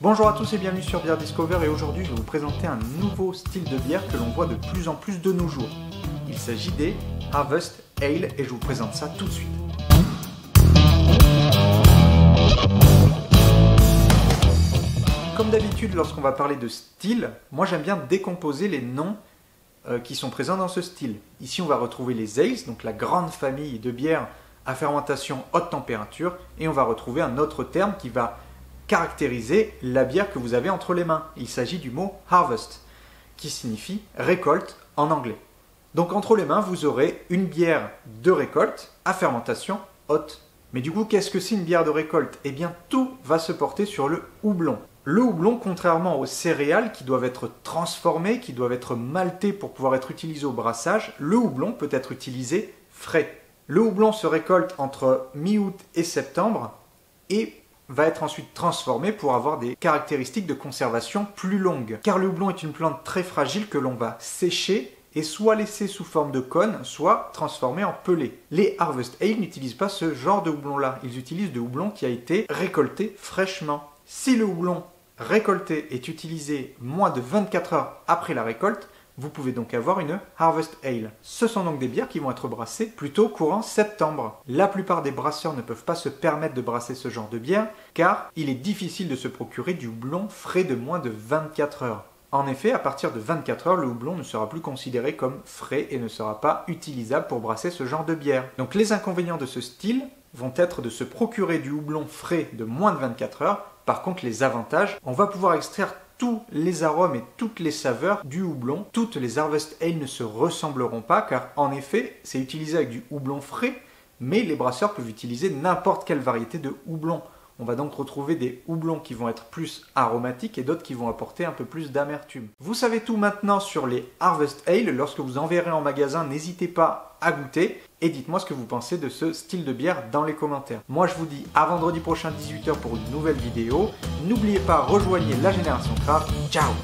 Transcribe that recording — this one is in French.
Bonjour à tous et bienvenue sur Beer Discover et aujourd'hui je vais vous présenter un nouveau style de bière que l'on voit de plus en plus de nos jours. Il s'agit des Harvest Ale et je vous présente ça tout de suite. Comme d'habitude lorsqu'on va parler de style, moi j'aime bien décomposer les noms qui sont présents dans ce style. Ici on va retrouver les ales, donc la grande famille de bières à fermentation haute température, et on va retrouver un autre terme qui va caractériser la bière que vous avez entre les mains. Il s'agit du mot harvest, qui signifie récolte en anglais. Donc entre les mains, vous aurez une bière de récolte à fermentation haute. Mais du coup, qu'est-ce que c'est une bière de récolte? Eh bien, tout va se porter sur le houblon. Le houblon, contrairement aux céréales qui doivent être transformées, qui doivent être maltées pour pouvoir être utilisées au brassage, le houblon peut être utilisé frais. Le houblon se récolte entre mi-août et septembre et va être ensuite transformé pour avoir des caractéristiques de conservation plus longues. Car le houblon est une plante très fragile que l'on va sécher et soit laisser sous forme de cône, soit transformer en pellet. Les Harvest Ale n'utilisent pas ce genre de houblon-là. Ils utilisent de houblon qui a été récolté fraîchement. Si le houblon récolté est utilisé moins de 24 heures après la récolte, vous pouvez donc avoir une Harvest Ale. Ce sont donc des bières qui vont être brassées plutôt courant septembre. La plupart des brasseurs ne peuvent pas se permettre de brasser ce genre de bière car il est difficile de se procurer du houblon frais de moins de 24 heures. En effet, à partir de 24 heures, le houblon ne sera plus considéré comme frais et ne sera pas utilisable pour brasser ce genre de bière. Donc les inconvénients de ce style vont être de se procurer du houblon frais de moins de 24 heures. Par contre, les avantages, on va pouvoir extraire tous les arômes et toutes les saveurs du houblon. Toutes les Harvest Ale ne se ressembleront pas car en effet, c'est utilisé avec du houblon frais, mais les brasseurs peuvent utiliser n'importe quelle variété de houblon. On va donc retrouver des houblons qui vont être plus aromatiques et d'autres qui vont apporter un peu plus d'amertume. Vous savez tout maintenant sur les Harvest Ale. Lorsque vous en verrez en magasin, n'hésitez pas à goûter et dites-moi ce que vous pensez de ce style de bière dans les commentaires. Moi je vous dis à vendredi prochain 18 h pour une nouvelle vidéo. N'oubliez pas, rejoignez la Génération Craft. Ciao!